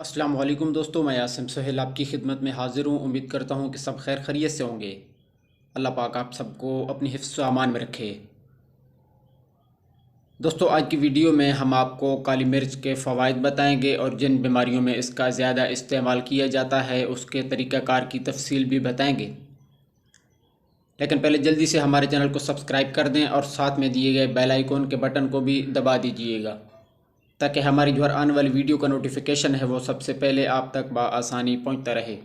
السلام علیکم دوستو، میں عاصم سہیل آپ کی خدمت میں حاضر ہوں۔ امید کرتا ہوں کہ سب خیر خیریت سے ہوں گے۔ اللہ پاک آپ سب کو اپنی حفظ و امان میں رکھے۔ دوستو، آج کی ویڈیو میں ہم آپ کو کالی مرچ کے فوائد بتائیں گے اور جن بیماریوں میں اس کا زیادہ استعمال کیا جاتا ہے اس کے طریقہ کار کی تفصیل بھی بتائیں گے۔ لیکن پہلے جلدی سے ہمارے چینل کو سبسکرائب کر دیں اور ساتھ میں دیے گئے بیل آئیکن کے بٹن کو بھی دبا دیجئے گا تاکہ ہماری جو ہر آنے والی ویڈیو کا نوٹیفیکیشن ہے وہ سب سے پہلے آپ تک بآسانی پہنچتا رہے۔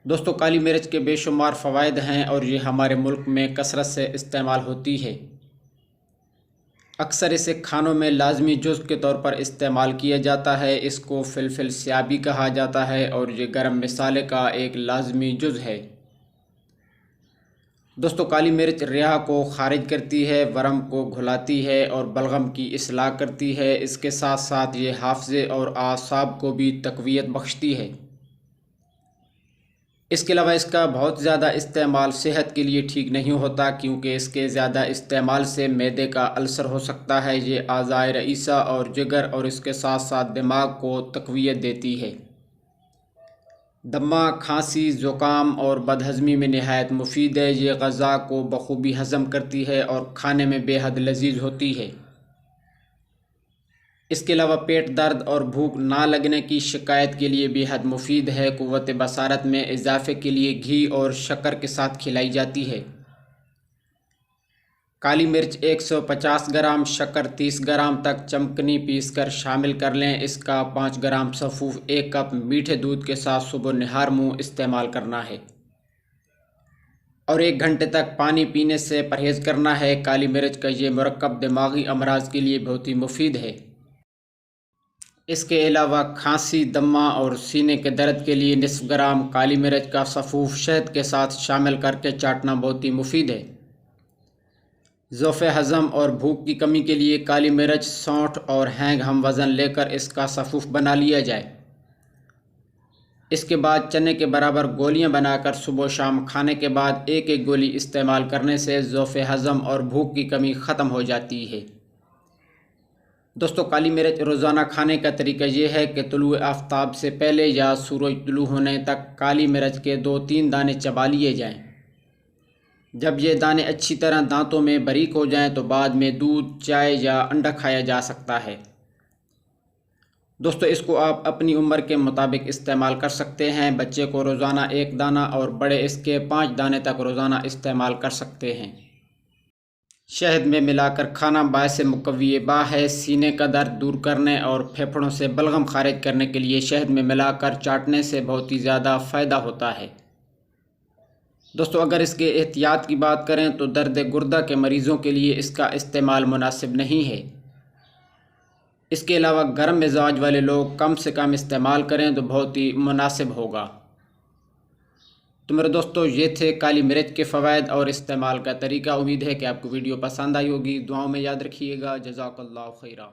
دوستو، کالی مرچ کے بے شمار فوائد ہیں اور یہ ہمارے ملک میں کثرت سے استعمال ہوتی ہے۔ اکثر اسے کھانوں میں لازمی جز کے طور پر استعمال کیا جاتا ہے۔ اس کو فلفل سیاہ بھی کہا جاتا ہے اور یہ گرم مسالے کا ایک لازمی جز ہے۔ دوستو، کالی مرچ رئہ کو خارج کرتی ہے، ورم کو گھلاتی ہے اور بلغم کی اصلاح کرتی ہے۔ اس کے ساتھ ساتھ یہ حافظے اور اعصاب کو بھی تقویت بخشتی ہے۔ اس کے علاوہ اس کا بہت زیادہ استعمال صحت کے لیے ٹھیک نہیں ہوتا، کیونکہ اس کے زیادہ استعمال سے معدے کا السر ہو سکتا ہے۔ یہ اعضائے رئیسہ اور جگر اور اس کے ساتھ ساتھ دماغ کو تقویت دیتی ہے۔ دمہ، کھانسی، زکام اور بدہضمی میں نہایت مفید ہے۔ یہ غذا کو بخوبی ہضم کرتی ہے اور کھانے میں بے حد لذیذ ہوتی ہے۔ اس کے علاوہ پیٹ درد اور بھوک نہ لگنے کی شکایت کے لیے بے حد مفید ہے۔ قوت بصارت میں اضافے کے لیے گھی اور شکر کے ساتھ کھلائی جاتی ہے۔ کالی مرچ 150 گرام، شکر 30 گرام تک چمکنی پیس کر شامل کر لیں۔ اس کا 5 گرام سفوف 1 کپ میٹھے دودھ کے ساتھ صبح نہار منہ استعمال کرنا ہے اور 1 گھنٹے تک پانی پینے سے پرہیز کرنا ہے۔ کالی مرچ کا یہ مرکب دماغی امراض کے لیے بہت ہی مفید ہے۔ اس کے علاوہ کھانسی، دمہ اور سینے کے درد کے لیے نصف گرام کالی مرچ کا سفوف شہد کے ساتھ شامل کر کے چاٹنا بہت ہی مفید ہے۔ ضعف ہضم اور بھوک کی کمی کے لیے کالی مرچ، سونٹھ اور ہینگ ہم وزن لے کر اس کا سفوف بنا لیا جائے۔ اس کے بعد چنے کے برابر گولیاں بنا کر صبح و شام کھانے کے بعد ایک ایک گولی استعمال کرنے سے ضعف ہضم اور بھوک کی کمی ختم ہو جاتی ہے۔ دوستو، کالی مرچ روزانہ کھانے کا طریقہ یہ ہے کہ طلوع آفتاب سے پہلے یا سورج طلوع ہونے تک کالی مرچ کے 2-3 دانے چبا لیے جائیں۔ جب یہ دانے اچھی طرح دانتوں میں باریک ہو جائیں تو بعد میں دودھ، چائے یا انڈا کھایا جا سکتا ہے۔ دوستو، اس کو آپ اپنی عمر کے مطابق استعمال کر سکتے ہیں۔ بچے کو روزانہ 1 دانہ اور بڑے اس کے 5 دانے تک روزانہ استعمال کر سکتے ہیں۔ شہد میں ملا کر کھانا باعث مقوی باہ ہے۔ سینے کا درد دور کرنے اور پھیپھڑوں سے بلغم خارج کرنے کے لیے شہد میں ملا کر چاٹنے سے بہت ہی زیادہ فائدہ ہوتا ہے۔ دوستو، اگر اس کے احتیاط کی بات کریں تو درد گردہ کے مریضوں کے لیے اس کا استعمال مناسب نہیں ہے۔ اس کے علاوہ گرم مزاج والے لوگ کم سے کم استعمال کریں تو بہت ہی مناسب ہوگا۔ تو میرے دوستو، یہ تھے کالی مرچ کے فوائد اور استعمال کا طریقہ۔ امید ہے کہ آپ کو ویڈیو پسند آئی ہوگی۔ دعاؤں میں یاد رکھیے گا۔ جزاک اللہ خیرہ۔